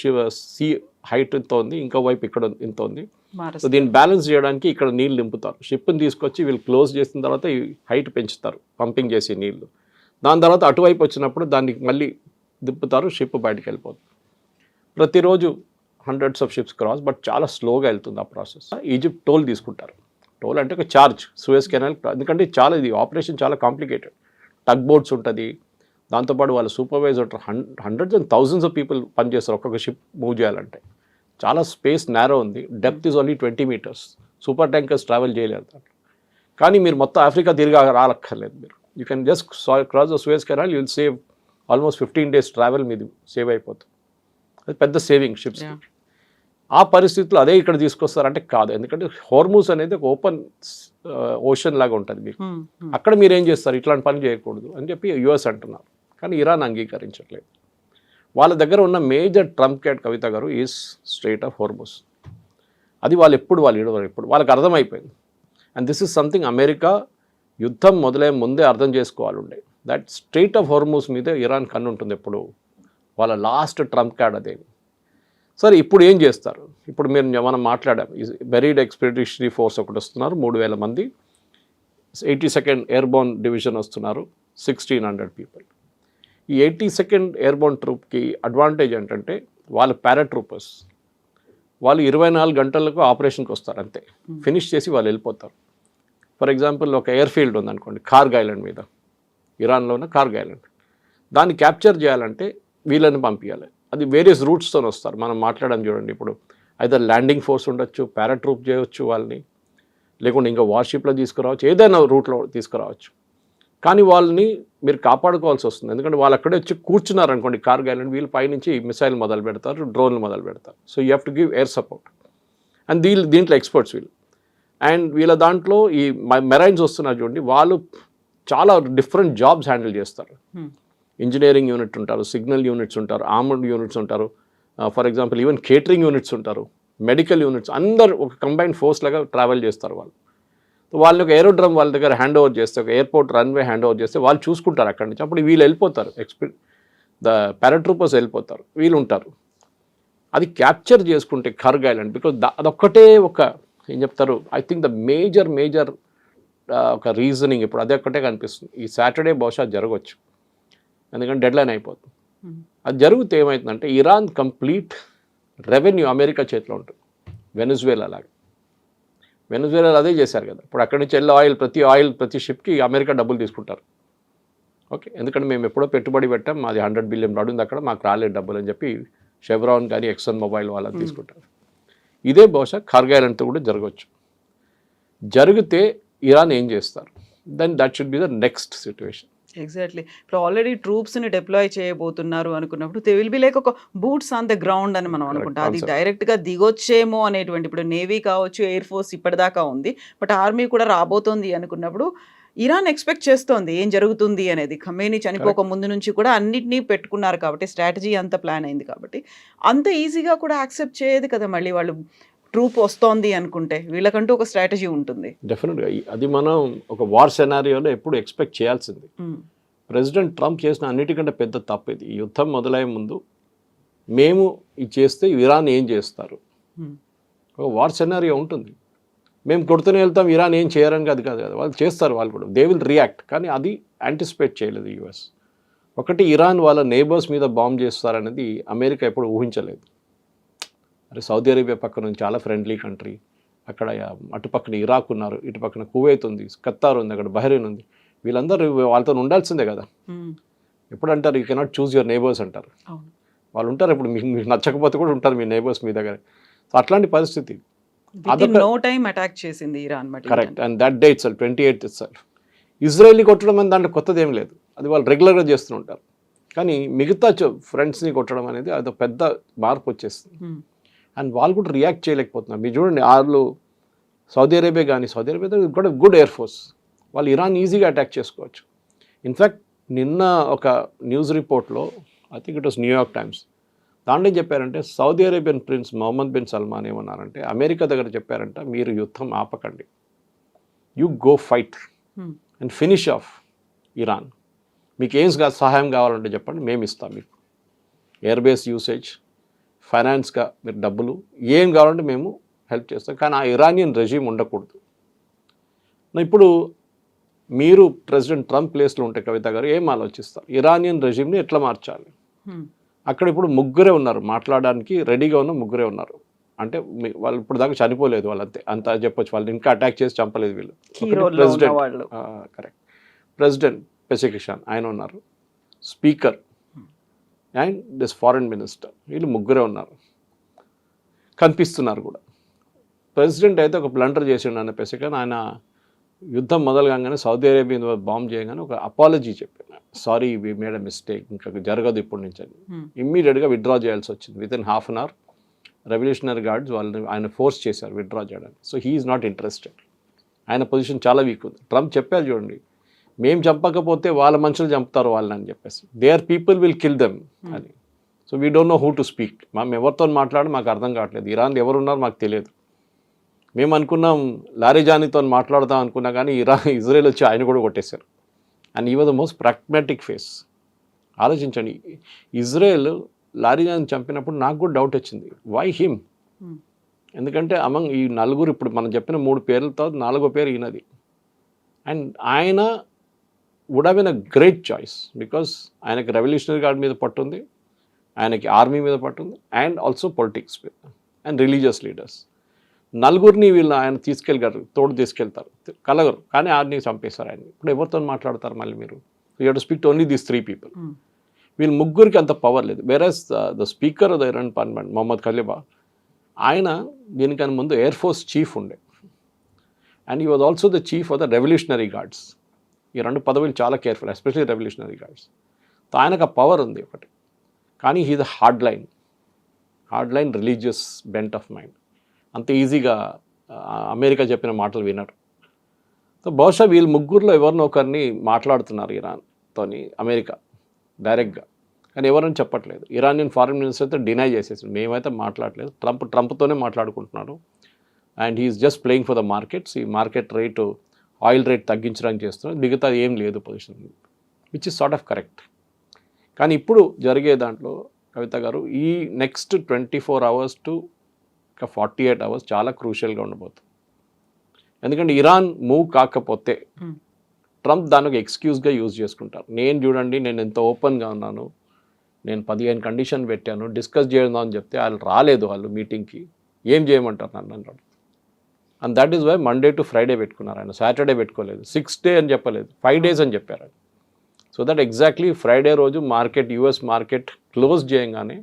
సీ హైట్ ఇంత ఉంది, ఇంకో వైపు ఇక్కడ ఇంత ఉంది. సో దీన్ని బ్యాలెన్స్ చేయడానికి ఇక్కడ నీళ్ళు నింపుతారు. షిప్ని తీసుకొచ్చి వీళ్ళు క్లోజ్ చేసిన తర్వాత ఈ హైట్ పెంచుతారు పంపింగ్ చేసి నీళ్ళు. దాని తర్వాత అటువైపు వచ్చినప్పుడు దాన్ని మళ్ళీ దిప్పుతారు, షిప్ బయటకు వెళ్ళిపోతుంది. ప్రతిరోజు hundreds of ships cross, but చాలా స్లోగా వెళ్తుంది ఆ ప్రాసెస్. ఈజిప్ట్ టోల్ తీసుకుంటారు. టోల్ అంటే ఒక ఛార్జ్ సూయజ్ కెనాల్, ఎందుకంటే చాలా ఇది ఆపరేషన్ చాలా కాంప్లికేటెడ్. టగ్ బోట్స్ ఉంటుంది, దాంతోపాటు వాళ్ళ supervisor hundreds and thousands of people పనిచేస్తారు ఒక్కొక్క షిప్ మూవ్ చేయాలంటే. చాలా స్పేస్ నేరో ఉంది, depth is only 20 meters. Super tankers travel చేయలేరు దాంట్లో. కానీ మీరు మొత్తం ఆఫ్రికా తిరిగి రాలక్కర్లేదు. మీరు you can just cross the Suez canal, you will save almost 15 days travel మీది సేవ్ అయిపోతుంది. అది పెద్ద సేవింగ్ షిప్స్. ఆ పరిస్థితుల్లో అదే ఇక్కడ తీసుకొస్తారంటే కాదు, ఎందుకంటే హోర్మూజ్ అనేది ఒక ఓపెన్ ఓషన్ లాగా ఉంటుంది మీకు. అక్కడ మీరు ఏం చేస్తారు, ఇట్లాంటి పని చేయకూడదు అని చెప్పి యుఎస్ అంటున్నారు. కానీ ఇరాన్ అంగీకరించట్లేదు. వాళ్ళ దగ్గర ఉన్న మేజర్ ట్రంప్ కార్డ్ కవిత గారు ఈజ్ స్ట్రెయిట్ ఆఫ్ హోర్మూజ్. అది వాళ్ళు ఎప్పుడు వాళ్ళకి అర్థమైపోయింది. And this is something America యుద్ధం మొదలయ్యే ముందే అర్థం చేసుకోవాలి ఉండే. దట్ స్ట్రెయిట్ ఆఫ్ హోర్మూజ్ మీద ఇరాన్ కన్ను ఉంటుంది ఎప్పుడు. వాళ్ళ లాస్ట్ ట్రంప్ కార్డ్ అదే. సరే ఇప్పుడు ఏం చేస్తారు? ఇప్పుడు మనం మాట్లాడాం, వెరీడ్ ఎక్స్పెడిషనరీ ఫోర్స్ ఒకటి వస్తున్నారు, 3,000 మంది. 82nd ఎయిర్బోర్న్ డివిజన్ వస్తున్నారు, 1,600 people. ఈ 82nd ఎయిర్బోర్న్ ట్రూప్కి అడ్వాంటేజ్ ఏంటంటే వాళ్ళు పారాట్రూపర్స్. వాళ్ళు 24 గంటలకు ఆపరేషన్కి వస్తారు, అంతే. ఫినిష్ చేసి వాళ్ళు వెళ్ళిపోతారు. ఫర్ ఎగ్జాంపుల్ ఒక ఎయిర్ ఫీల్డ్ ఉందనుకోండి కార్గ్ ఐలాండ్ మీద, ఇరాన్లో ఉన్న కార్గ్ ఐలాండ్. దాన్ని క్యాప్చర్ చేయాలంటే వీళ్ళని పంపించాలి. అది వేరియస్ రూట్స్తో వస్తారు. మనం మాట్లాడడం చూడండి, ఇప్పుడు అయితే ల్యాండింగ్ ఫోర్స్ ఉండొచ్చు, పారాట్రూప్ చేయవచ్చు వాళ్ళని, లేకుంటే ఇంకా వార్షిప్లో తీసుకురావచ్చు, ఏదైనా రూట్లో తీసుకురావచ్చు. కానీ వాళ్ళని మీరు కాపాడుకోవాల్సి వస్తుంది, ఎందుకంటే వాళ్ళు అక్కడే వచ్చి కూర్చున్నారు అనుకోండి కార్గ్ ఐలాండ్, వీళ్ళు పైనుంచి మిసైల్ మొదలు పెడతారు, డ్రోన్లు మొదలు పెడతారు. So you have to give air support. And దీంట్లో ఎక్స్పర్ట్స్ వీళ్ళు. అండ్ వీళ్ళ దాంట్లో ఈ మెరైన్స్ వస్తున్నారు చూడండి, వాళ్ళు చాలా డిఫరెంట్ జాబ్స్ హ్యాండిల్ చేస్తారు. ఇంజనీరింగ్ యూనిట్ ఉంటారు, సిగ్నల్ యూనిట్స్ ఉంటారు, ఆర్మర్డ్ యూనిట్స్ ఉంటారు, for example even catering units ఉంటారు, మెడికల్ యూనిట్స్, అందరు ఒక కంబైన్డ్ ఫోర్స్ లాగా ట్రావెల్ చేస్తారు వాళ్ళు. వాళ్ళని ఒక ఏరోడ్రమ్ వాళ్ళ దగ్గర హ్యాండ్ ఓవర్ చేస్తే, ఒక ఎయిర్పోర్ట్ రన్వే హ్యాండ్ ఓవర్ చేస్తే వాళ్ళు చూసుకుంటారు అక్కడి నుంచి. అప్పుడు వీళ్ళు వెళ్ళిపోతారు, ద పారాట్రూపర్స్ వెళ్ళిపోతారు, వీళ్ళు ఉంటారు. అది క్యాప్చర్ చేసుకుంటే కార్గ్ ఐలాండ్, బికాజ్ అదొక్కటే ఒక ఏం చెప్తారు, ఐ థింక్ ద మేజర్ ఒక రీజనింగ్ ఇప్పుడు అదే ఒక్కటే కనిపిస్తుంది. ఈ సాటర్డే బహుశా జరగవచ్చు, ఎందుకంటే డెడ్లైన్ అయిపోతుంది. అది జరిగితే ఏమవుతుందంటే ఇరాన్ కంప్లీట్ రెవెన్యూ అమెరికా చేతిలో ఉంటుంది. వెనజువేలా లాగా, వెనజువేలాలో అదే చేశారు కదా. ఇప్పుడు అక్కడి నుంచి ప్రతి షిప్కి అమెరికా డబ్బులు తీసుకుంటారు. ఓకే, ఎందుకంటే మేము ఎప్పుడో పెట్టుబడి పెట్టాం, మాది $100 billion ఉంది అక్కడ, మాకు రాలేదు డబ్బులు అని చెప్పి షెవ్రాన్ కానీ ఎక్సన్ మొబైల్ వాళ్ళని తీసుకుంటారు. ఇదే బహుశా కార్గ్ ఐలాండ్తో కూడా జరగవచ్చు. జరిగితే ఇరాన్ ఏం చేస్తారు, then that should be the next situation. Exactly. ఇప్పుడు ఆల్రెడీ ట్రూప్స్ని డిప్లాయ్ చేయబోతున్నారు అనుకున్నప్పుడు దే విల్ బి లైక్ ఒక బూట్స్ ఆన్ ద గ్రౌండ్ అని మనం అనుకుంటాం. అది డైరెక్ట్గా దిగొచ్చేమో అనేటువంటి, ఇప్పుడు నేవీ కావచ్చు, ఎయిర్ ఫోర్స్ ఇప్పటిదాకా ఉంది, బట్ ఆర్మీ కూడా రాబోతోంది అనుకున్నప్పుడు ఇరాన్ ఎక్స్పెక్ట్ చేస్తోంది ఏం జరుగుతుంది అనేది. ఖమేనీ చనిపోక ముందు నుంచి కూడా అన్నిటినీ పెట్టుకున్నారు కాబట్టి, స్ట్రాటజీ అంత ప్లాన్ అయింది కాబట్టి అంత ఈజీగా కూడా యాక్సెప్ట్ చేయదు కదా. మళ్ళీ వాళ్ళు ట్రూప్ వస్తోంది అనుకుంటే వీళ్ళకంటూ ఒక స్ట్రాటజీ ఉంటుంది. డెఫినెట్గా అది మనం ఒక వార్ సెనారియోలో ఎప్పుడు ఎక్స్పెక్ట్ చేయాల్సింది. ప్రెసిడెంట్ ట్రంప్ చేసిన అన్నిటికంటే పెద్ద తప్పు ఇది. ఈ యుద్ధం మొదలయ్యే ముందు మేము ఇది చేస్తే ఇరాన్ ఏం చేస్తారు, ఒక వార్ సెనారియో ఉంటుంది. మేము కొడుతూనే వెళ్తాం, ఇరాన్ ఏం చేయరని కాదు కదా, వాళ్ళు చేస్తారు, వాళ్ళు కూడా దే విల్ రియాక్ట్. కానీ అది యాంటిసిపేట్ చేయలేదు యుఎస్. ఒకటి, ఇరాన్ వాళ్ళ నేబర్స్ మీద బాంబ్ చేస్తారనేది అమెరికా ఎప్పుడు ఊహించలేదు. అరే సౌదీ అరేబియా పక్కన నుంచి చాలా ఫ్రెండ్లీ కంట్రీ, అక్కడ అటు పక్కన ఇరాక్ ఉన్నారు, ఇటు పక్కన కువైత్ ఉంది, ఖతార్ ఉంది, అక్కడ బహ్రెయిన్ ఉంది, వీళ్ళందరూ వాళ్ళతో ఉండాల్సిందే కదా. ఎప్పుడు అంటారు you cannot choose your neighbours అంటారు. వాళ్ళు ఉంటారు, ఇప్పుడు మీకు నచ్చకపోతే కూడా ఉంటారు మీ నేబర్స్ మీ దగ్గర. సో అట్లాంటి పరిస్థితి. నో టైం అటాక్ చేసింది Iran. Correct. And that day itself 28th itself ఇజ్రాయెల్ని కొట్టడం అని దాంట్లో కొత్తది ఏం లేదు, అది వాళ్ళు రెగ్యులర్గా చేస్తూ ఉంటారు. కానీ మిగతా ఫ్రెండ్స్ని కొట్టడం అనేది అది పెద్ద మార్పు వచ్చేస్తుంది. అండ్ వాళ్ళు కూడా రియాక్ట్ చేయలేకపోతున్నారు. మీరు చూడండి, వాళ్ళు సౌదీ అరేబియా కానీ, సౌదీ అరేబియా కూడా గుడ్ ఎయిర్ ఫోర్స్, వాళ్ళు ఇరాన్ ఈజీగా అటాక్ చేసుకోవచ్చు. ఇన్ఫ్యాక్ట్ నిన్న ఒక న్యూస్ రిపోర్ట్లో, I think it was New York Times, దాంట్లో ఏం చెప్పారంటే Saudi Arabian prince Mohammed bin Salman ఏమన్నారంటే అమెరికా దగ్గర చెప్పారంట, మీరు యుద్ధం ఆపకండి, you go fight and finish off Iran. మీకు ఏం సహాయం కావాలంటే చెప్పండి, మేము ఇస్తాం మీకు ఎయిర్ బేస్ యూసేజ్, ఫైనాన్స్గా మీరు డబ్బులు ఏం కావాలంటే మేము హెల్ప్ చేస్తాం, కానీ ఆ ఇరానియన్ రెజీమ్ ఉండకూడదు. ఇప్పుడు మీరు ప్రెసిడెంట్ ట్రంప్ ప్లేస్లో ఉంటే కవిత గారు ఏం ఆలోచిస్తారు, ఇరానియన్ రెజీమ్ని ఎట్లా మార్చాలి? అక్కడ ఇప్పుడు ముగ్గురే ఉన్నారు మాట్లాడడానికి రెడీగా ఉన్న ముగ్గురే ఉన్నారు. అంటే వాళ్ళు ఇప్పుడు దాకా చనిపోలేదు వాళ్ళంతే, అంత చెప్పొచ్చు. వాళ్ళు ఇంకా అటాక్ చేసి చంపలేదు వీళ్ళు. ప్రెసిడెంట్ కరెక్ట్, ప్రెసిడెంట్ పెసికిషాన్ ఆయన ఉన్నారు, speaker and this foreign minister, వీళ్ళు ముగ్గురే ఉన్నారు, కనిపిస్తున్నారు కూడా. ప్రెసిడెంట్ అయితే ఒక బ్లండర్ చేసిండు అన్న పెసికిషాన్. ఆయన యుద్ధం మొదలుగానే సౌదీ అరేబియా మీద బాంబ్ చేయగానే ఒక అపాలజీ చెప్పాను, sorry we made a mistake, ఇంకా జరగదు ఇప్పుడు నుంచి అని. ఇమ్మీడియట్గా విత్డ్రా చేయాల్సి వచ్చింది. Within half an hour revolutionary guards వాళ్ళని ఆయన ఫోర్స్ చేశారు విత్డ్రా చేయడానికి. So he is not interested. ఆయన పొజిషన్ చాలా వీక్ ఉంది. ట్రంప్ చెప్పారు చూడండి, మేము చంపకపోతే వాళ్ళ మనుషులు చంపుతారు వాళ్ళని అని చెప్పేసి, there people will kill them అని. So we don't know who to speak. మేము ఎవరితో మాట్లాడి మాకు అర్థం కావట్లేదు, ఇరాన్ ఎవరున్నారు మాకు తెలియదు. మేము అనుకున్నాం లారిజానీతో మాట్లాడదాం అనుకున్నా కానీ ఇజ్రాయెల్ వచ్చి ఆయన కూడా కొట్టేశారు. And he was the most pragmatic face. ఆలోచించండి, ఇజ్రాయెల్ లారిజాని చంపినప్పుడు నాకు కూడా డౌట్ వచ్చింది, వై హిమ్? ఎందుకంటే అమంగ్ ఈ నలుగురు, ఇప్పుడు మనం చెప్పిన 3 పేర్లతో 4వ పేరు ఈయనది. అండ్ ఆయన would have been a great choice, because ఆయనకి రెవల్యూషనరీ గార్డ్ మీద పట్టుంది, ఆయనకి ఆర్మీ మీద పట్టుంది, అండ్ ఆల్సో పొలిటిక్స్ మీద అండ్ రిలీజియస్ లీడర్స్. నలుగురిని వీళ్ళు ఆయన తీసుకెళ్ళగలరు, తోడు తీసుకెళ్తారు, కలగరు, కానీ ఆర్ని చంపేశారు ఆయన. ఇప్పుడు ఎవరితో మాట్లాడతారు మళ్ళీ మీరు? You have to speak to only these 3 people. వీళ్ళు ముగ్గురికి అంత పవర్ లేదు. Whereas the speaker of the Iran parliament Mohammed Khalifa, ఆయన దీనికన్నా ముందు ఎయిర్ ఫోర్స్ చీఫ్ ఉండే, and he was also the chief of the revolutionary guards. ఈ 2 పదవులు చాలా careful, especially revolutionary guards. So ఆయనకు ఆ పవర్ ఉంది ఒకటి, కానీ he the hard line religious bent of mind. అంత ఈజీగా అమెరికా చెప్పిన మాటలు వినరు. సో బహుశా వీళ్ళు ముగ్గురులో ఎవరినో ఒకరిని మాట్లాడుతున్నారు ఇరాన్తోని అమెరికా డైరెక్ట్గా, కానీ ఎవరని చెప్పట్లేదు. ఇరానియన్ ఫారెన్ మినిస్టర్ అయితే డినై చేసేసి, మేమైతే మాట్లాడలేదు, ట్రంప్తోనే మాట్లాడుకుంటున్నాడు, and he's just playing for the markets. ఈ మార్కెట్ రేటు, ఆయిల్ రేట్ తగ్గించడానికి చేస్తున్నారు, మిగతా ఏం లేదు position, which is sort of correct. కానీ ఇప్పుడు జరిగే దాంట్లో కవిత గారు, ఈ నెక్స్ట్ 24 hours to 48 hours చాలా క్రూషియల్గా ఉండబోతుంది. ఎందుకంటే ఇరాన్ మూవ్ కాకపోతే ట్రంప్ దాని ఒక ఎక్స్క్యూజ్గా యూజ్ చేసుకుంటారు. నేను చూడండి, నేను ఎంత ఓపెన్గా ఉన్నాను, నేను 15 కండిషన్ పెట్టాను, డిస్కస్ చేయడం అని చెప్తే వాళ్ళు రాలేదు, వాళ్ళు మీటింగ్కి, ఏం చేయమంటారు నన్ను అన్నాడు. And that is why Monday to Friday పెట్టుకున్నారు ఆయన, సాటర్డే పెట్టుకోలేదు, 6 days అని చెప్పలేదు, 5 days అని చెప్పారు. సో దట్ ఎగ్జాక్ట్లీ ఫ్రైడే రోజు మార్కెట్, యుఎస్ మార్కెట్ క్లోజ్ చేయగానే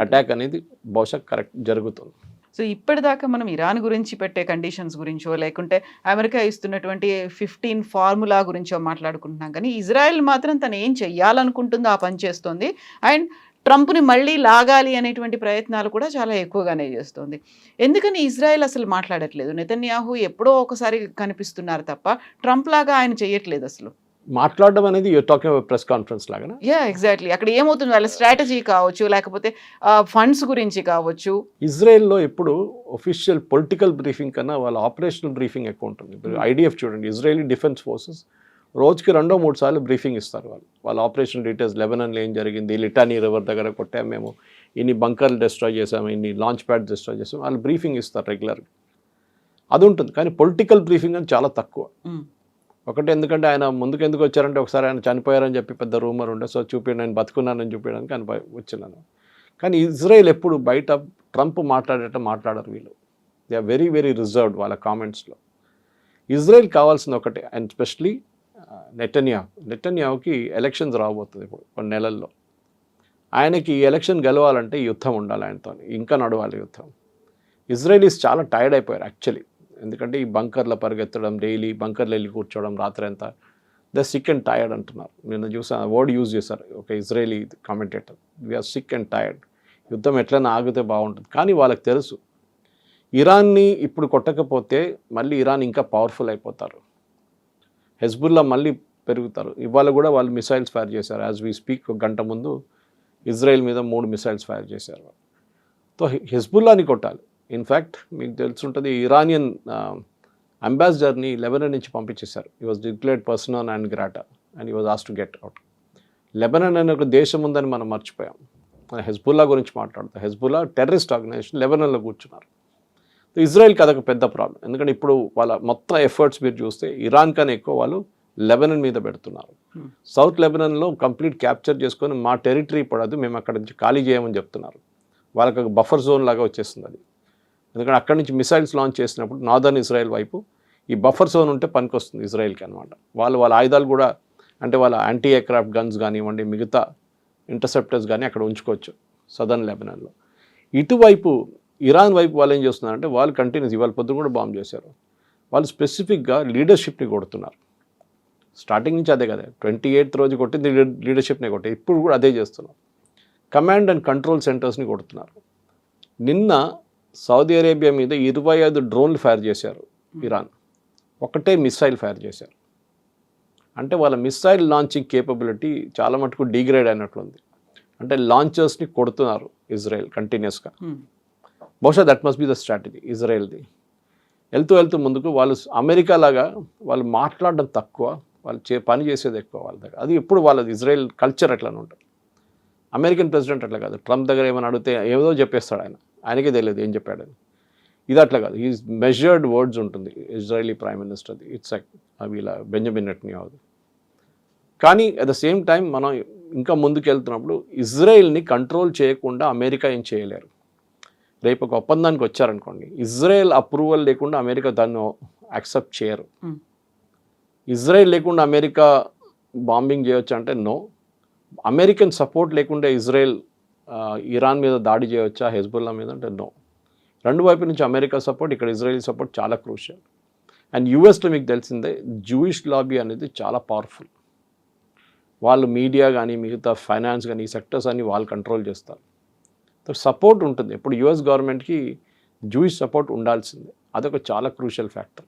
అటాక్ అనేది బహుశా కరెక్ట్ జరుగుతుంది. సో ఇప్పటిదాకా మనం ఇరాన్ గురించి పెట్టే కండిషన్స్ గురించో, లేకుంటే అమెరికా ఇస్తున్నటువంటి 15 ఫార్ములా గురించో మాట్లాడుకుంటున్నాం, కానీ ఇజ్రాయెల్ మాత్రం తను ఏం చెయ్యాలనుకుంటుందో ఆ పని చేస్తుంది. అండ్ ట్రంప్ని మళ్ళీ లాగాలి అనేటువంటి ప్రయత్నాలు కూడా చాలా ఎక్కువగానే చేస్తుంది. ఎందుకని ఇజ్రాయెల్ అసలు మాట్లాడట్లేదు? నెతన్యాహు ఎప్పుడో ఒకసారి కనిపిస్తున్నారు తప్ప ట్రంప్ లాగా ఆయన చెయ్యట్లేదు అసలు. మాట్లాడడం అనేది you're talking about press conference లాగా? ఎగ్జాక్ట్లీ. అక్కడ ఏమవుతుంది, వాళ్ళ స్ట్రాటజీ కావచ్చు, లేకపోతే ఫండ్స్ గురించి కావచ్చు. ఇజ్రాయెల్లో ఎప్పుడు ఒఫిషియల్ పొలిటికల్ బ్రీఫింగ్ కన్నా వాళ్ళ ఆపరేషనల్ బ్రీఫింగ్ ఎక్కువ ఉంటుంది. ఇప్పుడు ఐడిఎఫ్ చూడండి, ఇజ్రాయలీ డిఫెన్స్ ఫోర్సెస్ రోజుకి 2-3 సార్లు బ్రీఫింగ్ ఇస్తారు. వాళ్ళ ఆపరేషన్ డీటెయిల్స్, లెబనాన్లో ఏం జరిగింది, లిటానీ రివర్ దగ్గర కొట్టాము మేము, ఇన్ని బంకర్లు డిస్ట్రాయ్ చేసాము, ఇన్ని లాంచ్ ప్యాడ్ డిస్ట్రాయ్ చేసాము, వాళ్ళు బ్రీఫింగ్ ఇస్తారు రెగ్యులర్గా. అది ఉంటుంది, కానీ పొలిటికల్ బ్రీఫింగ్ అని చాలా తక్కువ. ఒకటి, ఎందుకంటే ఆయన ముందుకు ఎందుకు వచ్చారంటే, ఒకసారి ఆయన చనిపోయారని చెప్పి పెద్ద రూమర్ ఉండే, సో చూపించండి నేను బతుకున్నానని చూపించడానికి ఆయన వచ్చినాను. కానీ ఇజ్రాయెల్ ఎప్పుడు బయట ట్రంప్ మాట్లాడరు వీళ్ళు. They are very very reserved వాళ్ళ కామెంట్స్లో. ఇజ్రాయెల్ కావాల్సింది ఒకటే, అండ్ స్పెషలీ నెతన్యాహుకి ఎలక్షన్స్ రాబోతుంది ఇప్పుడు కొన్ని నెలల్లో. ఆయనకి ఈ ఎలక్షన్ గెలవాలంటే యుద్ధం ఉండాలి ఆయనతో, ఇంకా నడవాలి యుద్ధం. ఇజ్రాయలీస్ చాలా టైర్డ్ అయిపోయారు యాక్చువల్లీ, ఎందుకంటే ఈ బంకర్లో పరిగెత్తడం, డైలీ బంకర్లో వెళ్ళి కూర్చోవడం రాత్రి అంతా, ద సిక్ అండ్ టైర్డ్ అంటున్నారు. నేను చూసాను, వర్డ్ యూజ్ చేశారు ఒక Israeli commentator, we are sick and tired, యుద్ధం ఎట్లైనా ఆగితే బాగుంటుంది. కానీ వాళ్ళకి తెలుసు, ఇరాన్ని ఇప్పుడు కొట్టకపోతే మళ్ళీ ఇరాన్ ఇంకా పవర్ఫుల్ అయిపోతారు, హెజ్బుల్లా మళ్ళీ పెరుగుతారు. ఇవాళ కూడా వాళ్ళు మిసైల్స్ ఫైర్ చేశారు, యాజ్ వీ స్పీక్. 1 గంట ముందు ఇజ్రాయెల్ మీద 3 మిసైల్స్ ఫైర్ చేశారు. సో హెజ్బుల్లాని కొట్టాలి. ఇన్ఫ్యాక్ట్ మీకు తెలుసుంటుంది, ఇరానియన్ అంబాసిడర్ని లెబనాన్ నుంచి పంపించేశారు. He was declared persona non grata and he was ask to get out. Lebanon అనే ఒక దేశం ఉందని మనం మర్చిపోయాం. హెజ్బుల్లా గురించి మాట్లాడుతాం. హెజ్బుల్లా టెర్రరిస్ట్ ఆర్గనైజేషన్, లెబనాన్లో కూర్చున్నారు. ఇజ్రాయెల్కి అదొక పెద్ద ప్రాబ్లం, ఎందుకంటే ఇప్పుడు వాళ్ళ మొత్తం ఎఫర్ట్స్ మీరు చూస్తే ఇరాన్ కన్నా ఎక్కువ వాళ్ళు లెబనన్ మీద పెడుతున్నారు. సౌత్ లెబనన్లో కంప్లీట్ క్యాప్చర్ చేసుకొని మా టెరిటరీ పడదు, మేము అక్కడ నుంచి ఖాళీ చేయమని చెప్తున్నారు. వాళ్ళకి ఒక బఫర్ జోన్ లాగా వచ్చేస్తుంది అది. ఎందుకంటే అక్కడి నుంచి మిసైల్స్ లాంచ్ చేసినప్పుడు నార్దర్న్ ఇజ్రాయెల్ వైపు ఈ బఫర్ జోన్ ఉంటే పనికొస్తుంది ఇజ్రాయెల్కి అనమాట. వాళ్ళ ఆయుధాలు కూడా అంటే వాళ్ళ యాంటీ ఎయిర్క్రాఫ్ట్ గన్స్ కానివ్వండి, మిగతా ఇంటర్సెప్టర్స్ కానీ అక్కడ ఉంచుకోవచ్చు సదర్న్ లెబనాన్లో. ఇటువైపు ఇరాన్ వైపు వాళ్ళు ఏం చేస్తున్నారంటే వాళ్ళు కంటిన్యూస్ ఇవాళ పొద్దున కూడా బాంబ్ చేశారు. వాళ్ళు స్పెసిఫిక్గా లీడర్షిప్ని కొడుతున్నారు. స్టార్టింగ్ నుంచి అదే కదా, 28th రోజు కొట్టింది లీడర్షిప్ని కొట్టి, ఇప్పుడు కూడా అదే చేస్తున్నారు. కమాండ్ అండ్ కంట్రోల్ సెంటర్స్ని కొడుతున్నారు. నిన్న సౌదీ అరేబియా మీద 25 డ్రోన్లు ఫైర్ చేశారు ఇరాన్, ఒకటే మిసైల్ ఫైర్ చేశారు. అంటే వాళ్ళ మిసైల్ లాంచింగ్ కేపబిలిటీ చాలా మటుకు డిగ్రేడ్ అయినట్లుంది. అంటే లాంచర్స్ని కొడుతున్నారు ఇజ్రాయెల్ కంటిన్యూస్గా. బహుశా that must be the strategy ఇజ్రాయెల్ది. వెళ్తూ ముందుకు వాళ్ళు అమెరికా లాగా వాళ్ళు మాట్లాడడం తక్కువ, వాళ్ళు పని చేసేది ఎక్కువ వాళ్ళ దగ్గర. అది ఎప్పుడు వాళ్ళది ఇజ్రాయెల్ కల్చర్ అట్లానే ఉంటుంది. అమెరికన్ ప్రెసిడెంట్ అట్లా కాదు, ట్రంప్ దగ్గర ఏమైనా అడిగితే ఏదో చెప్పేస్తాడు ఆయనకే తెలియదు ఏం చెప్పాడని. ఇది అట్లా కాదు, ఈజ్ మెజర్డ్ వర్డ్స్ ఉంటుంది ఇజ్రాయలీ ప్రైమ్ మినిస్టర్ది. ఇట్స్ లైక్ వీళ్ళ బెంజమిన్ నెటన్యాహుది. కానీ అట్ ద సేమ్ టైం మనం ఇంకా ముందుకు వెళ్తున్నప్పుడు ఇజ్రాయెల్ని కంట్రోల్ చేయకుండా అమెరికా ఏం చేయలేరు. రేపు ఒక ఒప్పందానికి వచ్చారనుకోండి, ఇజ్రాయెల్ అప్రూవల్ లేకుండా అమెరికా దాన్ని యాక్సెప్ట్ చేయరు. ఇజ్రాయెల్ లేకుండా అమెరికా బాంబింగ్ చేయొచ్చు అంటే నో. అమెరికన్ సపోర్ట్ లేకుండా ఇజ్రాయెల్ ఇరాన్ మీద దాడి చేయవచ్చా, హెజ్బుల్లా మీద అంటే నో. రెండు వైపు నుంచి అమెరికా సపోర్ట్, ఇక్కడ ఇజ్రాయెల్ సపోర్ట్ చాలా క్రూషియల్. అండ్ యూఎస్లో మీకు తెలిసిందే జూయిష్ లాబీ అనేది చాలా పవర్ఫుల్. వాళ్ళు మీడియా కానీ మిగతా ఫైనాన్స్ కానీ ఈ సెక్టర్స్ అన్ని వాళ్ళు కంట్రోల్ చేస్తారు. సపోర్ట్ ఉంటుంది. ఇప్పుడు యుఎస్ గవర్నమెంట్కి జూయిష్ సపోర్ట్ ఉండాల్సిందే. అదొక చాలా క్రూషియల్ ఫ్యాక్టర్.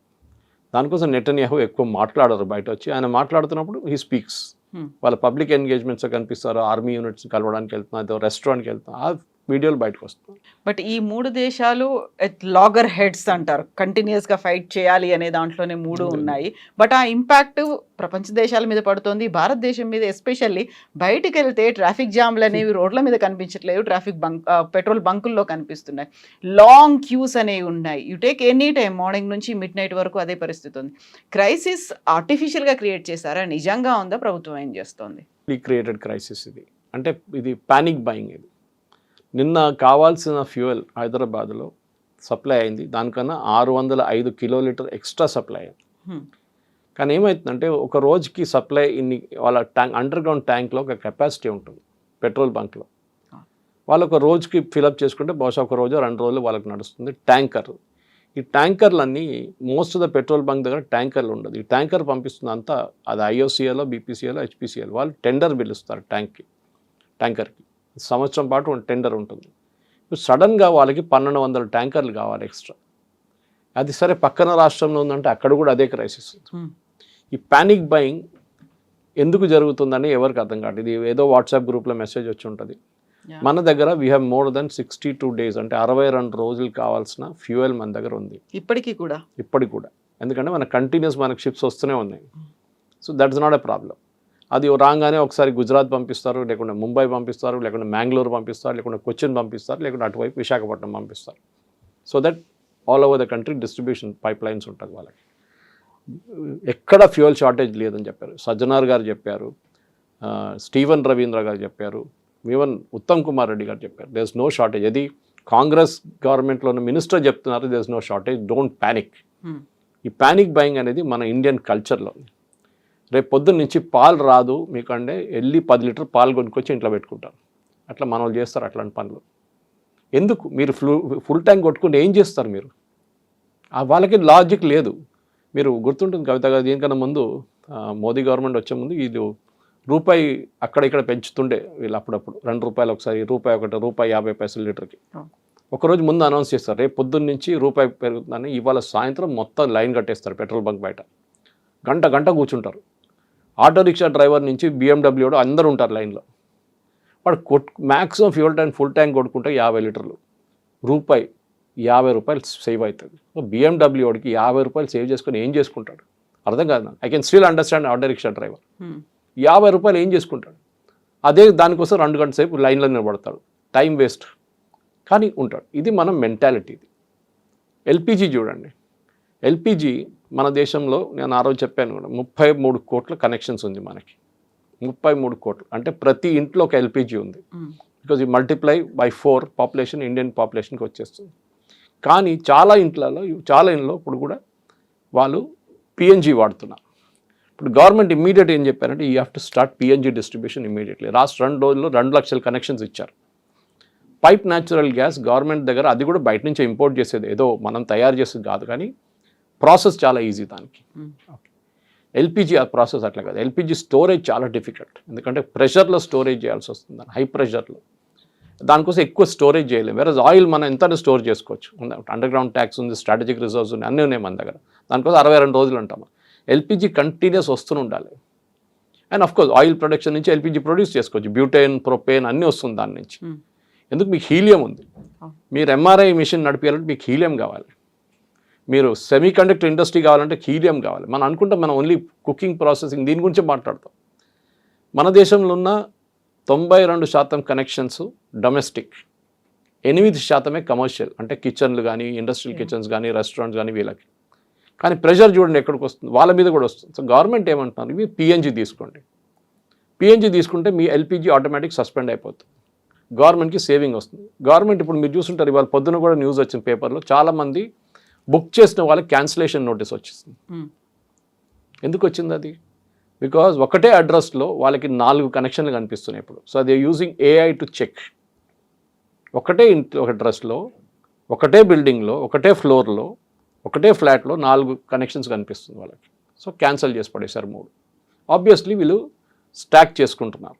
దానికోసం నెటన్యాహు ఎక్కువ మాట్లాడరు బయట వచ్చి. ఆయన మాట్లాడుతున్నప్పుడు హీ స్పీక్స్. వాళ్ళ పబ్లిక్ ఎంగేజ్మెంట్స్ కనిపిస్తారు, ఆర్మీ యూనిట్స్ కలవడానికి వెళ్తున్నారు, రెస్టారెంట్కి వెళ్తున్నారు, ఆ వీడియోలు బయటకు వస్తున్నాయి. బట్ ఈ 3 దేశాలు లాగర్ హెడ్స్ అంటారు, కంటిన్యూస్గా ఫైట్ చేయాలి అనే దాంట్లోనే 3 ఉన్నాయి. బట్ ఆ ఇంపాక్ట్ ప్రపంచ దేశాల మీద పడుతుంది, భారతదేశం మీద ఎస్పెషల్లీ. బయటికి వెళ్తే ట్రాఫిక్ జామ్లు అనేవి రోడ్ల మీద కనిపించట్లేదు, పెట్రోల్ బంకుల్లో కనిపిస్తున్నాయి, లాంగ్ క్యూస్ అనేవి ఉన్నాయి. You take any time, morning నుంచి మిడ్ నైట్ వరకు అదే పరిస్థితి ఉంది. క్రైసిస్ ఆర్టిఫిషియల్గా క్రియేట్ చేశారా, నిజంగా ఉందా, ప్రభుత్వం ఏం చేస్తోంది? క్రియేటెడ్ క్రైసిస్ ఇది. అంటే ఇది పానిక్ బయింగ్. ఇది నిన్న కావాల్సిన ఫ్యూయల్ హైదరాబాద్లో సప్లై అయింది, దానికన్నా 605 కిలోలీటర్ ఎక్స్ట్రా సప్లై అయింది. కానీ ఏమవుతుందంటే ఒక రోజుకి సప్లై ఇన్ని వాళ్ళ అండర్ గ్రౌండ్ ట్యాంక్లో ఒక కెపాసిటీ ఉంటుంది పెట్రోల్ బంక్లో. వాళ్ళు ఒక రోజుకి ఫిలప్ చేసుకుంటే బహుశా ఒక రోజు 2 రోజులు వాళ్ళకి నడుస్తుంది. ట్యాంకర్, ఈ ట్యాంకర్లన్నీ most of the petrol bunk దగ్గర ట్యాంకర్లు ఉండదు. ఈ ట్యాంకర్ పంపిస్తుంది అంతా అది ఐఓసీఎల్లో, బీపీసీఎల్లో, హెచ్పీసీఎల్. వాళ్ళు టెండర్ పిలుస్తారు ట్యాంకర్కి. సంవత్సరం పాటు టెండర్ ఉంటుంది. ఇప్పుడు సడన్గా వాళ్ళకి 1200 ట్యాంకర్లు కావాలి ఎక్స్ట్రా. అది సరే పక్కన రాష్ట్రంలో ఉందంటే అక్కడ కూడా అదే క్రైసిస్. ఈ పానిక్ బయింగ్ ఎందుకు జరుగుతుందని ఎవరికి అర్థం కాదు. ఇది ఏదో వాట్సాప్ గ్రూప్లో మెసేజ్ వచ్చి ఉంటుంది. మన దగ్గర we have more than 62 days, అంటే 62 రోజులు కావాల్సిన ఫ్యూయల్ మన దగ్గర ఉంది ఇప్పటికి కూడా. ఎందుకంటే మన కంటిన్యూస్ మనకు షిప్స్ వస్తూనే ఉన్నాయి. So that is not a problem. అది రాగానే ఒకసారి గుజరాత్ పంపిస్తారు, లేకుంటే ముంబై పంపిస్తారు, లేకుంటే మ్యాంగ్లూరు పంపిస్తారు, లేకుంటే కొచ్చిన్ పంపిస్తారు, లేకుంటే అటువైపు విశాఖపట్నం పంపిస్తారు. So that all over the country distribution pipe lines ఉంటుంది వాళ్ళకి. ఎక్కడ ఫ్యూయల్ షార్టేజ్ లేదని చెప్పారు. సజ్జనార్ గారు చెప్పారు, స్టీవెన్ రవీంద్ర గారు చెప్పారు, ఈవెన్ ఉత్తమ్ కుమార్ రెడ్డి గారు చెప్పారు, దేర్ ఇస్ నో షార్టేజ్. అది కాంగ్రెస్ గవర్నమెంట్లో ఉన్న మినిస్టర్ చెప్తున్నారు, there is no shortage, don't panic. ఈ ప్యానిక్ బయింగ్ అనేది మన ఇండియన్ కల్చర్లో. రేపు పొద్దున్న నుంచి పాలు రాదు మీకు అంటే వెళ్ళి 10 లీటర్ పాలు కొనుక్కొచ్చి ఇంట్లో పెట్టుకుంటారు. అట్లా మన వాళ్ళు చేస్తారు అట్లాంటి పనులు. ఎందుకు మీరు ఫుల్ ట్యాంక్ కొట్టుకుంటే ఏం చేస్తారు మీరు? వాళ్ళకి లాజిక్ లేదు. మీరు గుర్తుంటుంది కవిత గారు, దీనికన్నా ముందు మోదీ గవర్నమెంట్ వచ్చే ముందు ఇది రూపాయి అక్కడ ఇక్కడ పెంచుతుండే వీళ్ళు. అప్పుడప్పుడు ₹2 ఒకసారి, ₹1, ₹1.50 లీటర్కి. ఒకరోజు ముందు అనౌన్స్ చేస్తారు రేపు పొద్దున్న నుంచి రూపాయి పెరుగుతుందని. ఇవాళ సాయంత్రం మొత్తం లైన్ కట్టేస్తారు పెట్రోల్ బంక్ బయట. గంట కూర్చుంటారు. ఆటో రిక్షా డ్రైవర్ నుంచి BMW అందరూ ఉంటారు లైన్లో. వాడు maximum fuel tank full tank కొట్టుకుంటే 50 లీటర్లు, ₹50 సేవ్ అవుతుంది. BMWకి ₹50 సేవ్ చేసుకొని ఏం చేసుకుంటాడు అర్థం కాదు నాకు. I can still understand auto rickshaw driver. ₹50 ఏం చేసుకుంటాడు? అదే దానికోసం 2 గంటల సేపు లైన్లో నిలబడతాడు, టైం వేస్ట్, కానీ ఉంటాడు. ఇది మనం మెంటాలిటీ. ఇది ఎల్పిజి చూడండి, ఎల్పిజి మన దేశంలో నేను ఆ రోజు చెప్పాను కూడా 33 కోట్ల కనెక్షన్స్ ఉంది మనకి. 33 కోట్లు అంటే ప్రతి ఇంట్లో ఒక ఎల్పిజి ఉంది. బికాజ్ ఈ మల్టిప్లై బై 4 పాపులేషన్ ఇండియన్ పాపులేషన్కి వచ్చేస్తుంది. కానీ చాలా ఇంట్లో ఇప్పుడు కూడా వాళ్ళు పిఎన్జి వాడుతున్నారు. ఇప్పుడు గవర్నమెంట్ ఇమ్మీడియట్ ఏం చెప్పారంటే you have to start PNG distribution immediately. Last 2 రోజుల్లో 2 లక్షల కనెక్షన్స్ ఇచ్చారు. పైప్ న్యాచురల్ గ్యాస్ గవర్నమెంట్ దగ్గర, అది కూడా బయట నుంచి ఇంపోర్ట్ చేసేది, ఏదో మనం తయారు చేసేది కాదు, కానీ ప్రాసెస్ చాలా ఈజీ దానికి. ఎల్పిజి ఆ ప్రాసెస్ అట్లా కాదు. ఎల్పిజి స్టోరేజ్ చాలా డిఫికల్ట్, ఎందుకంటే ప్రెషర్లో స్టోరేజ్ చేయాల్సి వస్తుంది, హై ప్రెషర్లో. దానికోసం ఎక్కువ స్టోరేజ్ చేయలేము. వేరే ఆయిల్ మనం ఎంత స్టోర్ చేసుకోవచ్చు, అండర్ గ్రౌండ్ ట్యాక్స్ ఉంది, స్ట్రాటజిక్ రిజర్వ్స్ ఉన్నాయి, అన్నీ ఉన్నాయి మన దగ్గర. దానికోసం 62 రోజులు అంటాము. ఎల్పిజి కంటిన్యూస్ వస్తూనే ఉండాలి. అండ్ అఫ్కోర్స్ ఆయిల్ ప్రొడక్షన్ నుంచి ఎల్పిజి ప్రొడ్యూస్ చేసుకోవచ్చు, బ్యూటేన్, ప్రొపేన్ అన్నీ వస్తుంది దాని నుంచి. ఎందుకు? మీకు హీలియం ఉంది. మీరు ఎంఆర్ఐ మిషన్ నడిపేయాలంటే మీకు హీలియం కావాలి. మీరు సెమీ కండక్టర్ ఇండస్ట్రీ కావాలంటే హీలియం కావాలి. మనం అనుకుంటాం మనం ఓన్లీ కుకింగ్ ప్రాసెసింగ్ దీని గురించే మాట్లాడతాం. మన దేశంలో ఉన్న 92% కనెక్షన్స్ డొమెస్టిక్, 8% కమర్షియల్, అంటే కిచెన్లు కానీ, ఇండస్ట్రియల్ కిచెన్స్ కానీ, రెస్టారెంట్స్ కానీ వీళ్ళకి. కానీ ప్రెషర్ చూడండి ఎక్కడికి వస్తుంది, వాళ్ళ మీద కూడా వస్తుంది. సో గవర్నమెంట్ ఏమంటున్నారు, మీరు పిఎన్జి తీసుకోండి. పిఎన్జి తీసుకుంటే మీ ఎల్పిజి ఆటోమేటిక్ సస్పెండ్ అయిపోతుంది, గవర్నమెంట్కి సేవింగ్ వస్తుంది. గవర్నమెంట్ ఇప్పుడు మీరు చూస్తుంటారు, ఇవాళ పొద్దున కూడా న్యూస్ వచ్చిన పేపర్లో, చాలామంది బుక్ చేసిన వాళ్ళకి క్యాన్సిలేషన్ నోటీస్ వచ్చేసింది. ఎందుకు వచ్చింది అది? బికాజ్ ఒకటే అడ్రస్లో వాళ్ళకి 4 కనెక్షన్లు కనిపిస్తున్నాయి ఇప్పుడు. So they using AI to check. ఒకటే ఇంట్లో, ఒక అడ్రస్లో, ఒకటే బిల్డింగ్లో, ఒకటే ఫ్లోర్లో, ఒకటే ఫ్లాట్లో 4 కనెక్షన్స్ కనిపిస్తుంది వాళ్ళకి. సో క్యాన్సిల్ చేసి పడేశారు 3. ఆబ్వియస్లీ వీళ్ళు స్టాక్ చేసుకుంటున్నారు.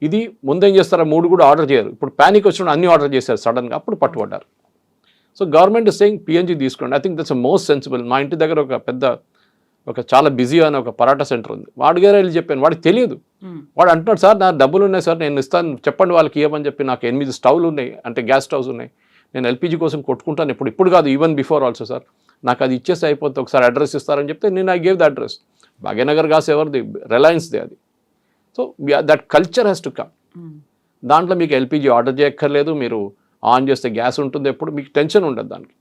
ఇది ముందేం చేస్తారా, 3 కూడా ఆర్డర్ చేయరు. ఇప్పుడు ప్యానిక్ వచ్చినప్పుడు అన్ని ఆర్డర్ చేశారు సడన్గా, అప్పుడు పట్టుబడ్డారు. So government is saying PNG తీసుకోండి. I think that's most sensible. మా ఇంటి దగ్గర ఒక చాలా బిజీ అనే ఒక పరాటా సెంటర్ ఉంది. వాడి గారు వెళ్ళి చెప్పాను, వాడికి తెలియదు. వాడు అంటున్నాడు, సార్ నా డబ్బులు ఉన్నాయి సార్, నేను ఇస్తాను, చెప్పండి వాళ్ళకి ఇవ్వమని చెప్పి. నాకు 8 స్టవ్లు ఉన్నాయి, అంటే గ్యాస్ స్టవ్స్ ఉన్నాయి, నేను ఎల్పిజి కోసం కొట్టుకుంటాను ఇప్పుడు కాదు, ఈవెన్ బిఫోర్ ఆల్సో సార్, నాకు అది ఇచ్చేసి అయిపోతుంది, ఒకసారి అడ్రస్ ఇస్తారని చెప్తే నేను I gave the address. Bhagyanagar gas ఎవరిది? రిలయన్స్ది అది. So that culture has to come. దాంట్లో మీకు ఎల్పిజి ఆర్డర్ చేయక్కర్లేదు, మీరు ఆన్ చేస్తే గ్యాస్ ఉంటుంది, ఎప్పుడు మీకు టెన్షన్ ఉండదు దానికి.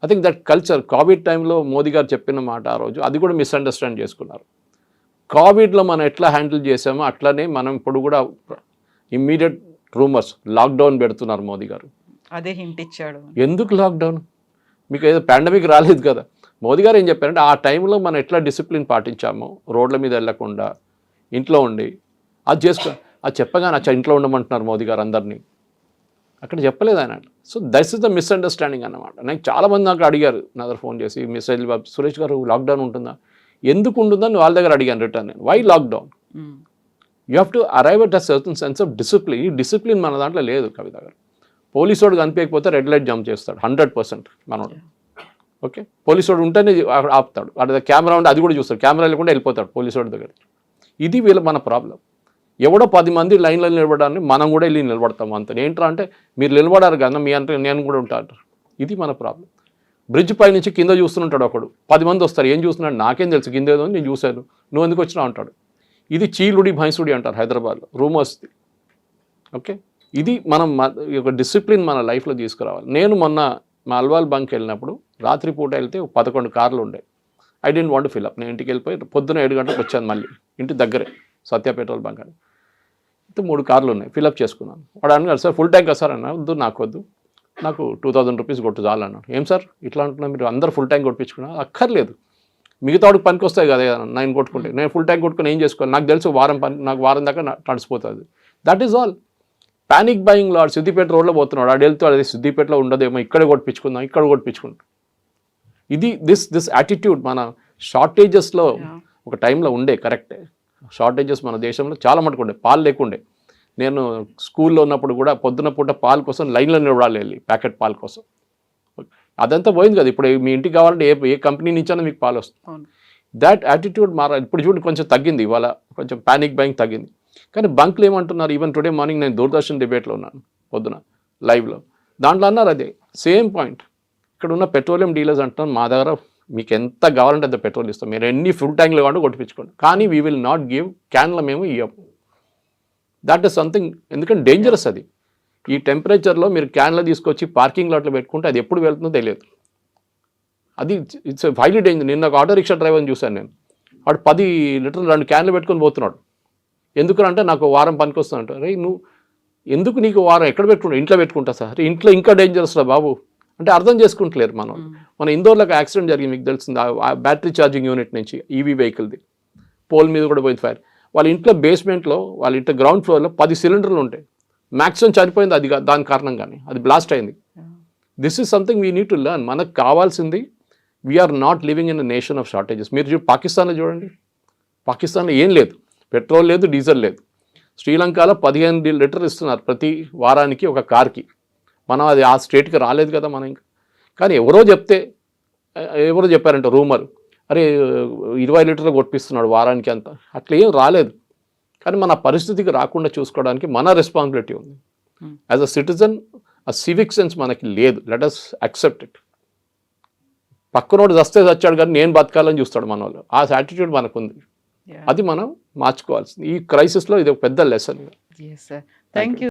I think that culture Covid టైంలో మోదీ గారు చెప్పిన మాట ఆ రోజు, అది కూడా మిస్అండర్స్టాండ్ చేసుకున్నారు. కోవిడ్లో మనం ఎట్లా హ్యాండిల్ చేసామో అట్లనే మనం ఇప్పుడు కూడా ఇమ్మీడియట్ రూమర్స్ లాక్డౌన్ పెడుతున్నారు మోదీ గారు. అదే హింట్ ఇచ్చాడు. ఎందుకు లాక్డౌన్? మీకు ఏదో పాండమిక్ రాలేదు కదా. మోదీ గారు ఏం చెప్పారంటే, ఆ టైంలో మనం ఎట్లా డిసిప్లిన్ పాటించామో, రోడ్ల మీద వెళ్ళకుండా ఇంట్లో ఉండి అది చేసుకో, అది చెప్పగానే అచ్చా ఇంట్లో ఉండమంటున్నారు మోదీ గారు అందరినీ, అక్కడ చెప్పలేదు ఆయన. So that's is the misunderstanding అన్నమాట. నాకు చాలామంది నాకు అడిగారు, నా దగ్గర ఫోన్ చేసి, మెసేజ్, సురేష్ గారు లాక్డౌన్ ఉంటుందా, ఎందుకు ఉంటుందని వాళ్ళ దగ్గర అడిగాను రిటర్న్. నేను why lockdown? You have to arrive at a certain sense of discipline. ఈ డిసిప్లిన్ మన దాంట్లో లేదు. కవిత గారు, పోలీసోడు కనిపించకపోతే రెడ్ లైట్ జంప్ చేస్తాడు 100% మనోడు. ఓకే, పోలీసోడు ఉంటేనే ఆపుతాడు. అక్కడ కెమెరా ఉంటే అది కూడా చూస్తాడు, కెమెరా లేకుండా వెళ్ళిపోతాడు పోలీసోడి దగ్గర. ఇది మన ప్రాబ్లం. ఎవడో 10 మంది లైన్లో నిలబడాలని మనం కూడా వెళ్ళి నిలబడతాం అంత. ఏంట్రా అంటే, మీరు నిలబడారు కదా, మీ అంటే నేను కూడా ఉంటాను. ఇది మన ప్రాబ్లం. బ్రిడ్జ్ పై నుంచి కింద చూస్తుంటాడు ఒకడు, 10 మంది వస్తారు, ఏం చూస్తున్నాడు నాకేం తెలుసు, కింద ఏదో నేను చూశాను, నువ్వు ఎందుకు వచ్చినా అంటాడు. ఇది చీలుడి భైంసుడి అంటారు హైదరాబాద్లో, రూమర్స్ది. ఓకే, ఇది మనం ఒక డిసిప్లిన్ మన లైఫ్లో తీసుకురావాలి. నేను మొన్న మా అల్వాల్ బంక్ వెళ్ళినప్పుడు రాత్రిపూట వెళ్తే 11 కార్లు ఉండే. I don't want to fill up. నేను ఇంటికి వెళ్ళిపోయి పొద్దున 7 గంటలకు వచ్చాను, మళ్ళీ ఇంటి దగ్గరే సత్య పెట్రోల్ బంక్ అని. 3 కార్లు ఉన్నాయి, ఫిల్అప్ చేసుకున్నాను. వాడు అన్నాడు, సార్ ఫుల్ ట్యాంక్ కదా సార్ అన్నా. వద్దు, నాకు వద్దు, నాకు 2000 రూపీస్ కొట్టు చాలు అన్నాడు. ఏం సార్ ఇట్లా అంటున్నా, మీరు అందరు ఫుల్ ట్యాంక్ కొట్టించుకున్నా? అక్కర్లేదు, మిగతా వాడికి పనికి వస్తాయి కదా నేను కొట్టుకుంటే. నేను ఫుల్ ట్యాంక్ కొట్టుకుని ఏం చేసుకోవాలి, నాకు తెలుసు నాకు వారం దాకా నడిచిపోతుంది. That is all. Panic buying లో సిద్దిపేట రోడ్లో పోతున్నాడు, ఆడు వెళ్తూ అది సిద్దిపేటలో ఉండదేమో, ఇక్కడ కొట్టించుకుందాం, ఇక్కడ కొట్టించుకుంటాం. ఇది దిస్ యాటిట్యూడ్ మన షార్టేజెస్లో ఒక టైంలో ఉండే. కరెక్టే, షార్టేజెస్ మన దేశంలో చాలా మటుకు ఉండే. పాలు లేకుండే. నేను స్కూల్లో ఉన్నప్పుడు కూడా పొద్దున పూట పాలు కోసం లైన్లో నిలబడాలి, వెళ్ళి ప్యాకెట్ పాల కోసం. అదంతా పోయింది కదా. ఇప్పుడు మీ ఇంటికి కావాలంటే ఏ కంపెనీ నుంచైనా మీకు పాలు వస్తుంది. దాట్ యాటిట్యూడ్ మారాలి. ఇప్పుడు చూడండి కొంచెం తగ్గింది, ఇవాళ కొంచెం ప్యానిక్ బయింగ్ తగ్గింది. కానీ బంక్లు ఏమంటున్నారు, ఈవెన్ టుడే మార్నింగ్ నేను దూరదర్శన్ డిబేట్లో ఉన్నాను పొద్దున లైవ్లో, దాంట్లో అన్నారు అదే సేమ్ పాయింట్. ఇక్కడ ఉన్న పెట్రోలియం డీలర్స్ అంటున్నారు, మా దగ్గర మీకు ఎంత కావాలంటే అంత పెట్రోల్ ఇస్తాం, మీరు ఎన్ని ఫుల్ ట్యాంక్లు కావాలంటే కొట్టించుకోండి, కానీ వీ విల్ నాట్ గివ్, క్యాన్లో మేము ఇవ్వము. దట్ ఈస్ సంథింగ్, ఎందుకంటే డేంజరస్ అది. ఈ టెంపరేచర్లో మీరు క్యాన్లో తీసుకొచ్చి పార్కింగ్ లాట్లో పెట్టుకుంటే అది ఎప్పుడు వెళ్తుందో తెలియదు. అది ఇట్స్ హైలీ డేంజర్. నిన్న ఒక ఆటో రిక్షా డ్రైవర్ని చూశాను నేను. వాడు 10 లీటర్లు 2 క్యాన్లు పెట్టుకొని పోతున్నాడు. ఎందుకంటే నాకు వారం పనికి వస్తుందంట. రే నువ్వు ఎందుకు నీకు వారం ఎక్కడ పెట్టుకుంటా? ఇంట్లో పెట్టుకుంటా సార్. ఇంట్లో ఇంకా డేంజరస్ రా బాబు అంటే అర్థం చేసుకుంటలేరు మనం. మన ఇందోర్లో ఒక యాక్సిడెంట్ జరిగింది, మీకు తెలిసింది. ఆ బ్యాటరీ ఛార్జింగ్ యూనిట్ నుంచి ఈవీ వెహికల్ది పోల్ మీద కూడా పోయింది ఫైర్. వాళ్ళ ఇంట్లో బేస్మెంట్లో, వాళ్ళ ఇంట్లో గ్రౌండ్ ఫ్లోర్లో 10 సిలిండర్లు ఉంటాయి. మ్యాక్సిమం చనిపోయింది అది దాని కారణంగానే, అది బ్లాస్ట్ అయింది. This is something we need to learn. మనకు కావాల్సింది we are not living in a nation of shortages. మీరు పాకిస్తాన్లో చూడండి, పాకిస్తాన్లో ఏం లేదు, పెట్రోల్ లేదు, డీజిల్ లేదు. శ్రీలంకలో 15 లీటర్లు ఇస్తున్నారు ప్రతి వారానికి ఒక కార్కి. మనం అది ఆ స్టేట్కి రాలేదు కదా మనం ఇంకా. కానీ ఎవరో చెప్పారంట రూమర్, అరే 20 లీటర్లు కొట్టిస్తున్నాడు వారానికి అంత. అట్లా ఏం రాలేదు. కానీ మన పరిస్థితికి రాకుండా చూసుకోవడానికి మన రెస్పాన్సిబిలిటీ ఉంది. యాజ్ అ సిటిజన్ ఆ సివిక్ సెన్స్ మనకి లేదు. Let us accept it. పక్కనోడు చచ్చాడు కానీ నేను బతకాలని చూస్తాడు మన వాళ్ళు. ఆ యాటిట్యూడ్ మనకుంది. అది మనం మార్చుకోవాల్సింది. ఈ క్రైసిస్లో ఇది ఒక పెద్ద లెసన్. Thank you.